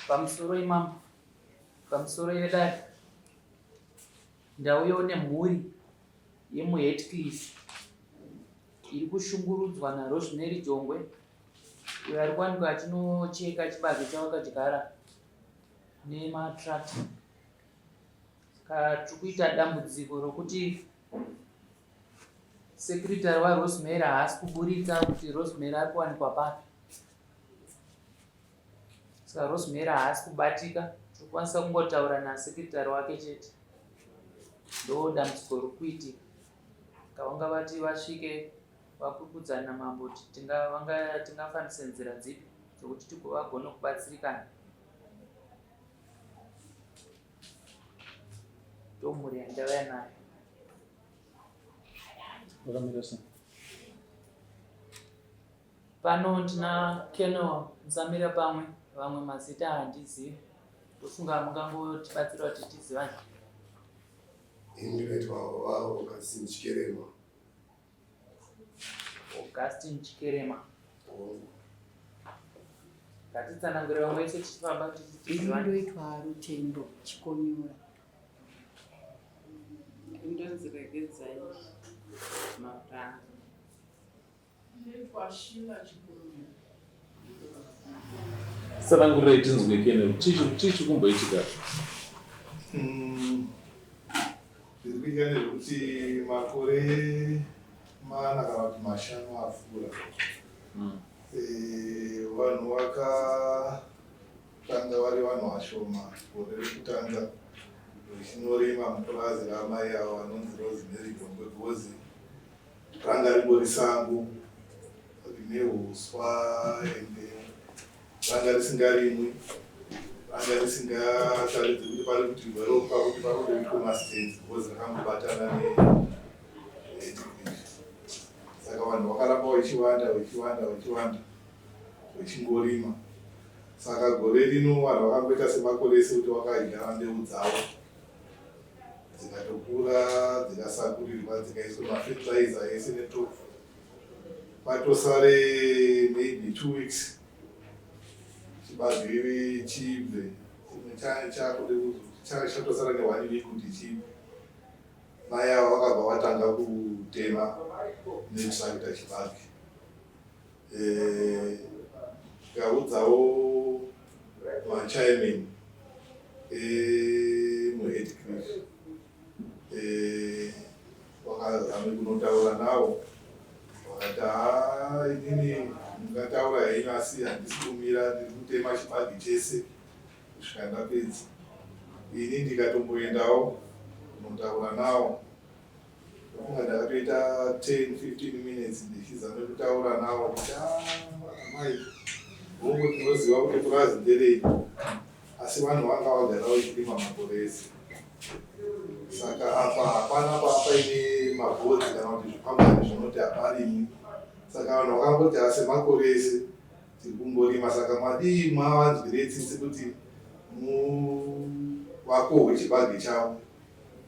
Pamusoro imambo, pamusoro yedare ndauyawo nemhuri yemuHeathcliff iri kushungurudzwa naRosemary Jongwe uyo ari kuwanikwa achinocheka chibage chavakadyara nematractor. Saka tiri kuita dambudziko rokuti sekretary waRosemary haasi kuburitsa kuti Rosemary ari kuwanikwa papi. Saka Rosemary haasi kubatika, tinokwanisa kungotaura nasekretary wake chete. Ndo dambudziko riri kuitika. Vanga vati vasvike vakurukudzana namambo kuti tingafambise nzira dzipi dzokuti vagone kubatsirikana. Ndo mhuri yandauya nayo. Pano ndina Keno Musamira pamwe, vamwe mazita handizivi. Ndofunga mungangotibatsira kuti tizivane. Ndinoitwa Augustine Chikerema. Augustine Chikerema. Ngatitsanangurire vamwe vese tichifamba kuti tizivane. Ndoitwa Rutendo Chikonyora. Ndonziregedzai Mapuranga. Ndoitwa Shila Chikonyora. Tsanangurirei tinzwe Kene, chichi kumboitika. Zviri kuitika ndezvekuti makore mana kana kuti mashanu apfuura vanhu vakatanga vari vanhu vashoma gore rekutanga vachinorima mupurazi ramai avo vanonzi Rosemary Jongwe Gozi. Ranga ringori sango rine huswa ende ranga risingarimwi, ranga risingataridzi kuti pari kuti rweropa kuti parode kumastate because rakambobatana neHeathcliff. Saka vanhu vakaramba vachiwanda vachingorima. Saka gore rino vanhu vakangoita semakore ese kuti vakadyara mbeu dzavo dzikatokura dzikasakurirwa dzikaiswa mafertilizer ese netofu. Patosare maybe 2 weeks chibage chibve chatosara ne1 week kuti chibve. Mai avo vakabva vatanga kutema netractor chibage. Tikaudzawo machairman emuHeathcliff vakazame kunotaura navo vakati inini mungataura henyu asi handisi kumira ndiri kutema chibage chese kusvika ndapedza. Ini ndikatomboendawo kunotaura navo ndofunga ndakatoita 10-15 minutes ndichizame kutaura navo kuti amai hongu tinoziva kuti purazi nderei, asi vanhu vanga vagara vachirima makore ese. Saka apa hapana paine mabhodhi kana kuti zvikwangwani zvinoti haparimwi. Saka vanhu vakangoti asi makore ese tiri kungorima. Saka madii mavanzwire tsitsi kuti muvakohwe chibage chavo,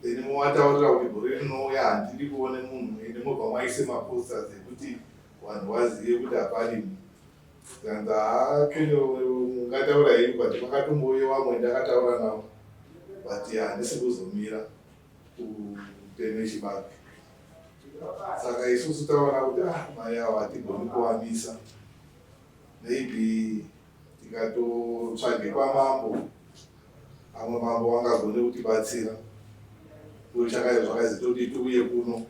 then muvataurira kuti gore rinouya handiri kuone munhu ende mobva maise maposters ekuti vanhu vazive kuti haparimwi. Saka mungataura henyu kuti makatomboyo vamwe ndakataura navo but handisi kuzomira kuteme chibage. Saka isusu taona kuti mai avo hatigoni kuvamisa, maybe tikatotsvage kwamambo, amwe mambo vangagone kutibatsira. Ndo zvakazi toti tiuye kuno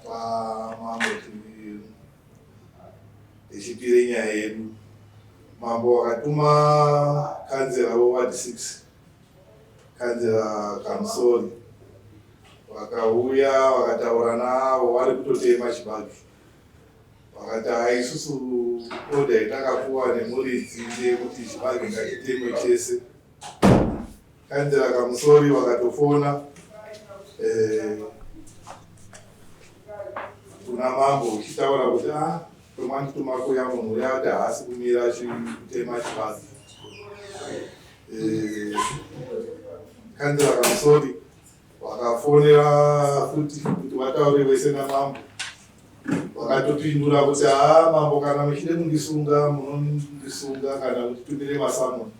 kwamambo tichipire nyaya yedu. Mambo vakatuma kanzera weward 6, kanzera Kamusori, vakauya vakataura navo vari kutotema chibage. Vakati isusu oda yatakapuwa nemuridzi ndeyekuti chibage ngachitemwe chese. Kanzera Kamusori vakatofona kuna mambo uchitaura kuti tomanditumakoya munhu uya kuti haasi kumira kutema chibage. Kanzera Kamusori vakafonera futi kuti vataure vese namambo. Vakatopindura kuti mambo kana muchide kundisunga munondisunga kana kuti tumire masamoni.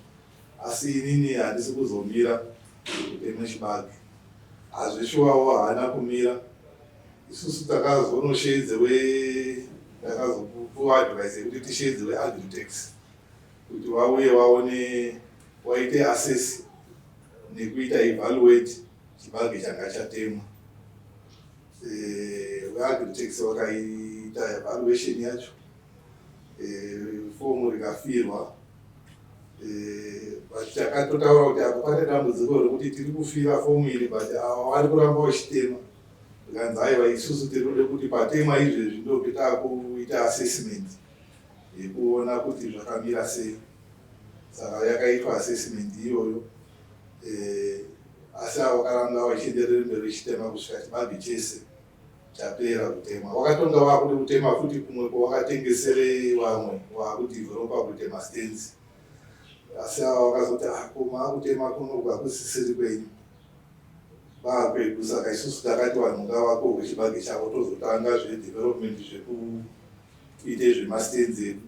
asi inini handisi kuzomira kutema chibage. Hazvishuwawo haana kumira. Isusu takazonoshedze takazopuwa advice yekuti tishedze weAgritex kuti wauye waone waite assess nekuita evaluate chibage changa chatemwa. WeAgritex wakaita evaluation yacho, fomu rikafirwa. Takatotaura kuti apo pane dambudziko rekuti tiri kufira fomu iri but vari kuramba vachitema. Tikanzi aiwa isusu tirikude kuti patemwa izvezvi ndokuti taakuita assessment yekuona kuti zvakamira sei. Saka yakaitwa assessment iyoyo, asi vakaramba vachienderera mberi vachitema kusvika chibage chese chapera kutemwa. Wakatonga wakude kutema futi kumwe kwawakatengesere vamwe wakudevelopa kutema stands. Asi vakazoti makutema kunobva kusisiri kwenyu vakwedu. Saka isusu takati vanhu ngavakohwe chibage chavo tozotanga zvedevelopment zvekuite zvemastands edu.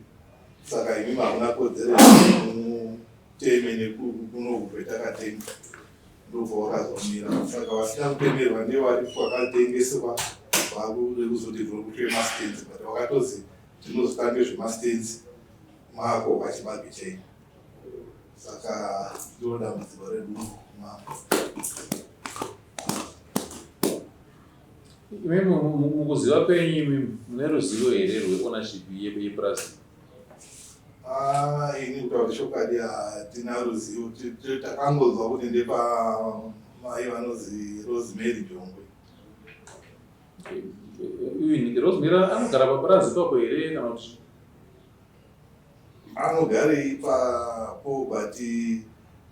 Saka imi hamuna kodzero muteme nekunobve takatenga ndobva wakazomira. Saka vasina kutemerwa ndevari kwakatengeserwa vakude kuzodevelopa mastands but vakatozi tinozotange zvemastands makohwa chibage chenyu. Saka ndiro dambudziko redu. Imimi mukuziva kwenyu mune ruzivo here rweownership yepurazi? Ini kutaura chokwadi hatina ruzivo. Takangonzwa kuti ndepamai vanozi Rosemary Jongwe. Rosemary anogara papurazi ipapo here kana kuti? Anogara ipapo but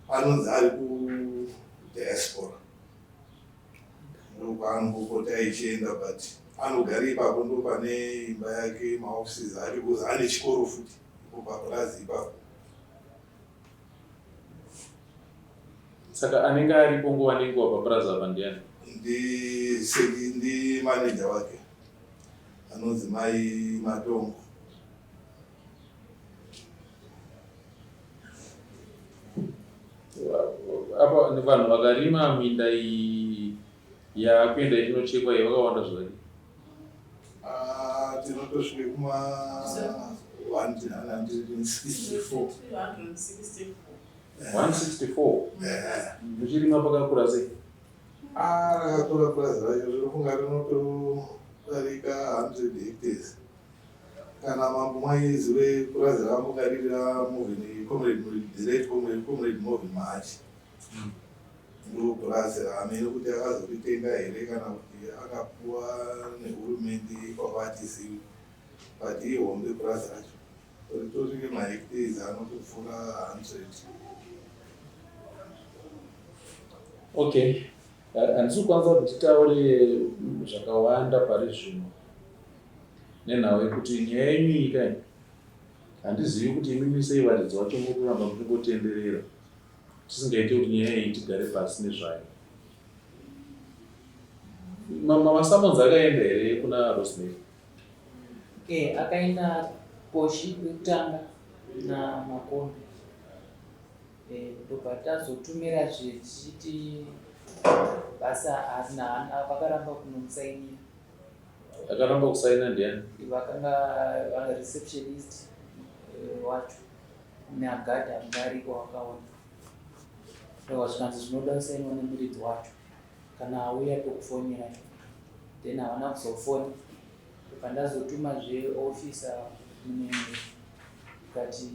anonzi ari kudiaspora. Ndokwaanopota achienda but anogara ipapo ndo pane imba yake, maoffices ake, because ane chikoro futi ipo papurazi ipapo. Saka anenge aripo nguva nenguva papurazi apa ndiani? Ndi manager wake anonzi Mai Matongo. Apa vanhu vakarima minda iyi yakuenda inochekwa iyi vakawanda zvakadii? Tinotosvike kuma 164. 164? Muchirima pakakura sei? Rakakura purazi racho, zvinofunga rinotodarika 100 hectares. Kana mambo maizive purazi rakambogarira Comrade Movin Mahachi. Ndo purazi raamene kuti akazoritenga here kana kuti akapuwa nehurumende kwavatizivi. But ihombe purazi racho ritosvike mahectares anotopfuura 100. Okay. Handisi kukwanisa kuti titaure zvakawanda pari zvino nenhau yekuti nyaya yenyu nyika handizivi kuti imimi sei varidzi vacho mukuramba muchingotenderera tisingaite kuti nyaya iyi tigare pasi nezvayo. Masamonzi akaenda here kuna Rosemary? Akaenda Poshi kwekutanga naMakombe. Ndobva tazotumira zvichiti basa vakaramba kunomusainira. Akaramba kusaina ndiani? Vakanga receptionist wacho nagadha mungariko wakaona. Ndozvikanzi zvinoda kusainwa nemuridzi wacho kana auya pekufonera. Then havana kuzofona. Pandazotuma zveofisa munenge kati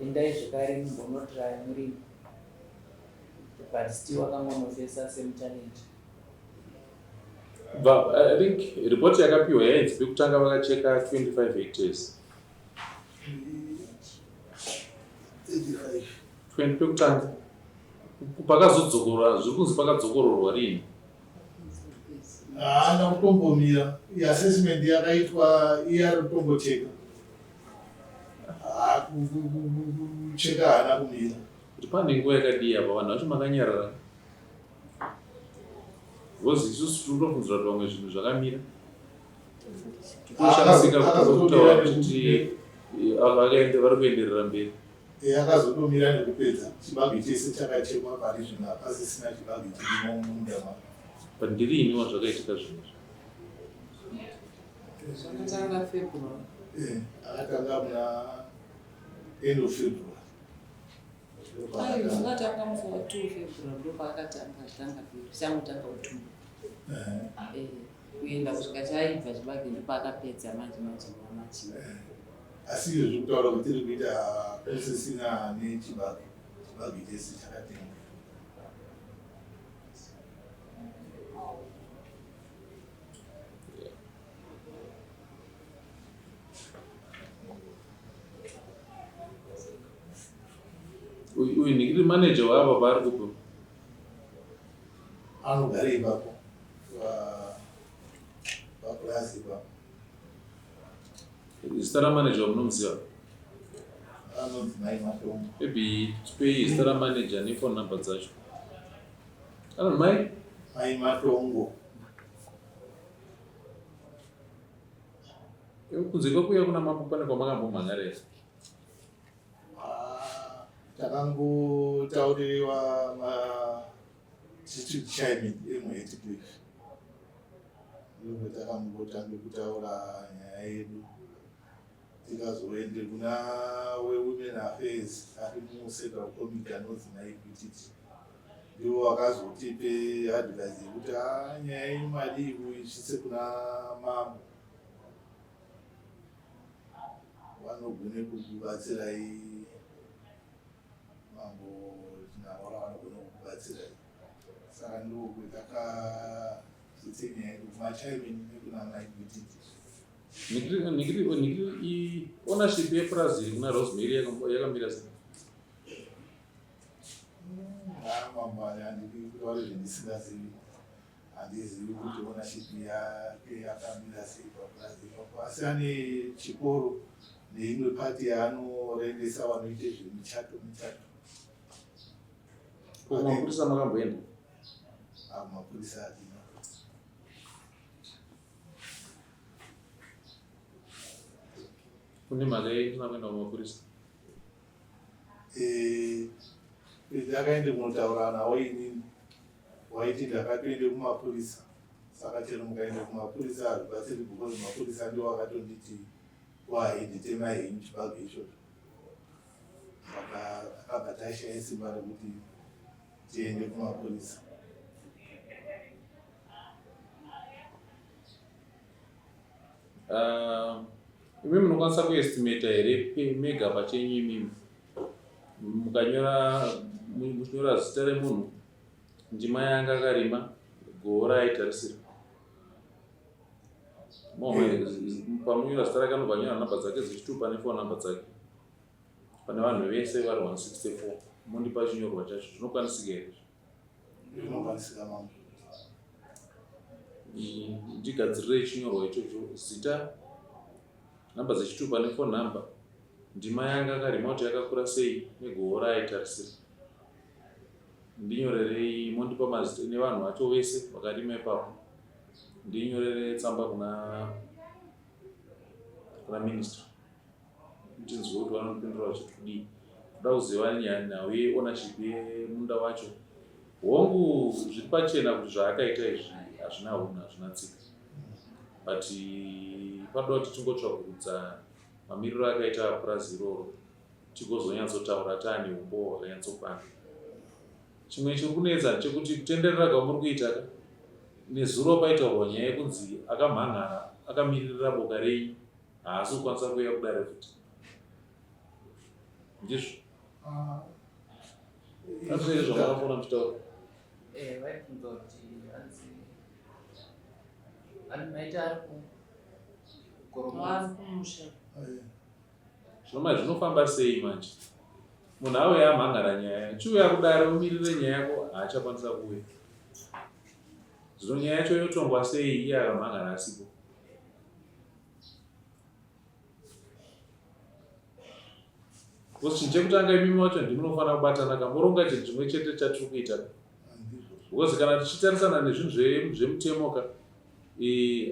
endai zvekare mumbonotira murimi. But still wakangonofesa same challenge. But I think report yakapiwa yainzi pekutanga vakacheka 25 hectares. 20 pekutanga. Pakazodzokora, zviri kunzi pakadzokororwa rini? Haana kutombomira. Assessment yakaitwa iyari kutombocheka. Kucheka haana kumira. Kuti pane nguva yakadii apa vanhu vacho makanyarara? Because isusu tinofundzira kuti vamwe zvinhu zvakamira. Toshamsika kutaura kuti vari kuenderera mberi. akazotomira nekupedza chibage chese chakachekwa pari zvino hapasisina chibage chirimo mumunda mako. Pandiri iniwa zvakaitika zvinhu. Zvakatanga February. Akatanga muna end of February. Zvakatanga musi wa 2 February ndopaakatanga changotanga utumbu. Kuenda kusvika chaibva chibage ndopaakapedza manje. Asi izvo zvokutaura kuti tiri kuita kusisina nechibage chese chakatenga. Uyu ndiri manager wava pari kupo. Anogara ipapo papurazi ipapo. Zita ramanager munomuziva? Anonzi Mai Matombo. Maybe tipei zita ramanager nefone number dzacho. Mai Matombo. kunze kwekuya kuna mambo pane kwamakambomhangara here? Takangotauriwa district chairman emuHeadcliff. Ndiko takambotanga kutaura nyaya yedu. Tikazoende kuna wewomen affairs ari mucentral committee anonzi naIPTT. Ndivo vakazotipe advice yekuti nyaya yemali kuisvitse kuna mambo. Vanogone kukubatsirai mambo tinavara vanogone kukubatsirai. Saka ndokwetakazoite nyaya yedu kumachairman nekuna naIPTT. Nikiri ownership yepurazi iri kuna Rosemary yakamira sei? Mambo handidi kutaura zvendisingazivi. Handizivi kuti ownership yake yakamira sei papurazi ipapo. Asi ane chikoro neimwe pati yaanoendesa vanoite zvemichato. Kumapurisa makamboenda? Mapurisa adina. Kune mhaka yetina kuenda kumapurisa? Ndakaende kunotaura nawo inini waiti ndakatoende kumapurisa. Saka chero mukaende kumapurisa hazvibatsiri because mapurisa ndiwo akatonditi wainditema henyu chibage ichocho. Saka akabva tashaya simba rekuti tiende kumapurisa. Imi munokwanisa kuestimata here mega pachenyu imimi muchanyora zita remunhu, ndima yanga akarima, gohwo raitarisira. Pamunyora zita rake anobva anyora nhamba dzake dzichitupa nefone namba dzake. Pane vanhu vese vari 164. Mundipa chinyorwa chacho zvinokwanisika here? Zvinokwanisika mambo. Ndigadzirire chinyorwa ichocho, zita, namba dzechitupa nefone namba, ndima yanga akarima kuti yakakura sei negohwo raitarisira. Ndinyorerei mondipa mazita nevanhu vacho vese vakarima ipapo. Ndinyorere tsamba kuna minister. Ndinzwe kuti vanopindura vachiti kudii. Kuda kuziva nhau yeownership yemunda wacho. Hongu zviri pachena kuti zvaakaita izvi hazvina hunhu, hazvina tsika. But panoda kuti tingotsvagurudza mamiriro akaita purazi iroro tigozonyatsotaura taane umbo hwakanyatsokwana. Chimwe chiri kunetsa ndechekuti kutenderera kwamuri kuita nezuro paitaurwa nyaya yekunzi akamhangara akamirira boka rei haasi kukwanisa kuuya kudare futi. Ndizvo azviri zvamakafona muchitaura? Vaibvunza kuti maita ari kugoromoa zvinoma zvinofamba sei manje? Munhu auya amhangara nyaya chiuya kudare umirire nyaya yako haachakwanisa kuuya. Zvino nyaya yacho yotongwa sei iye akamhangara asipo? Because chinhu chekutanga imimi wacho ndimunofanira kubatana kamboronga chinhu chimwe chete chatiri kuita. Because kana tichitarisana nezvinhu zvemutemoka,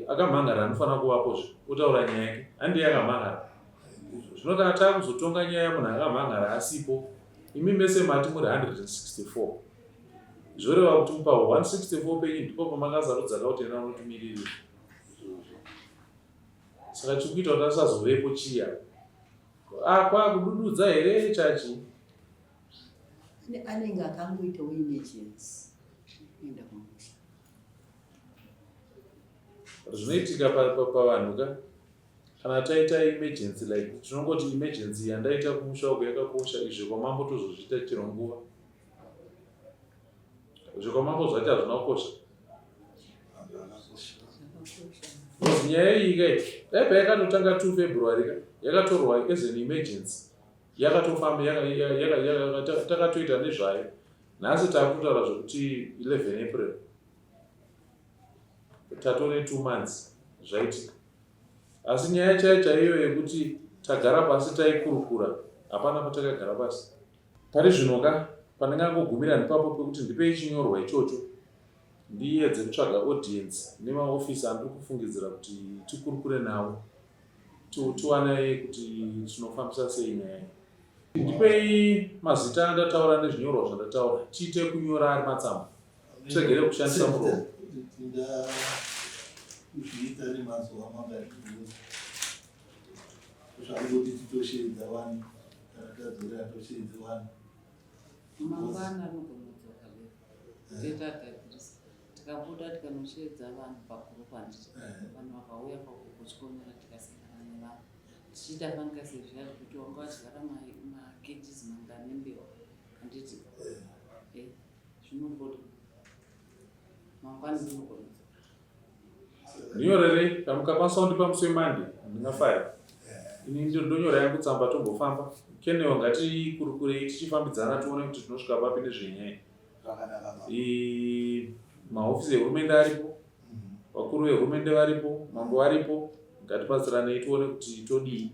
akamhangara anofanira kuvapozve otaura nyaya yake, handiye akamhangara. Zvino kana takuzotonga nyaya munhu akamhangara asipo, imi mese mati muri 164. Zvoreva kuti mupa 164 penyu ndipo pamakazarudza kuti ena unotumiriri. Saka chikuita kuti asazovepo chiya. Kwakudududza here chachi? Anenge akangoitawo emergency kuenda kumusha. Zvinoitika pavanhu ka kana taita emergency like tinongoti emergency yandaita kumusha uko yakakosha, izvo kwamambo tozozviita chero nguva. Zvikwamambo zvati hazvina kukosha. Nyaya iyi dai payakatotanga 2 February yakatorwa as an emergency, yakatofamba takatoita nezvayo. Nhasi takutaura zvokuti 11 April tatore 2 months zvaitika. Asi nyaya chaiyo yekuti tagara pasi taikurukura, hapana patakagara pasi. Pari zvinoka pandingangogumira ndipapo pekuti ndipei chinyorwa ichocho ndiedze kutsvaga audience nemaofisi andiri kufungidzira kuti tikurukure nawo tiwane kuti tinofambisa sei nyaya. Ndipei mazita andataura nezvinyorwa zvandataura, tiite kunyora ari matsamba, tiregere kushandisa muromo. Kuzviita nemazuva mangarirwo zvangoti titosheedza vanhu kana tadzorera tosheedza vanhu mangwana anogomodzoka tetagadzirisa tikabuda tikanosheedza vanhu pagurupu handiti vanhu vakauya pakuchikonera tikasangana nevanhu tichiita fanga sezviyazvo kuti wanga vachigara makejizi mangani embewa handiti zvinombodi mangwana zvinogomodzoka. Ndinyorere pamukakwanisa kundipa musi wemande ndingafara. Ini ndonyora yangu tsamba tombofamba. Kenewo ngatikurukure tichifambidzana tione kuti tinosvika papi nezvenyaya. Mahofisi ehurumende aripo, vakuru vehurumende varipo, mambo varipo, ngatibatsiranei tione kuti todii.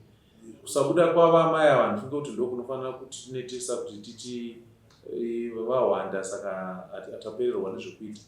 Kusabuda kwavamai ava ndifunga kuti ndokunofanira kutinetesa kuti titi vahwanda saka atapererwa nezvekuita.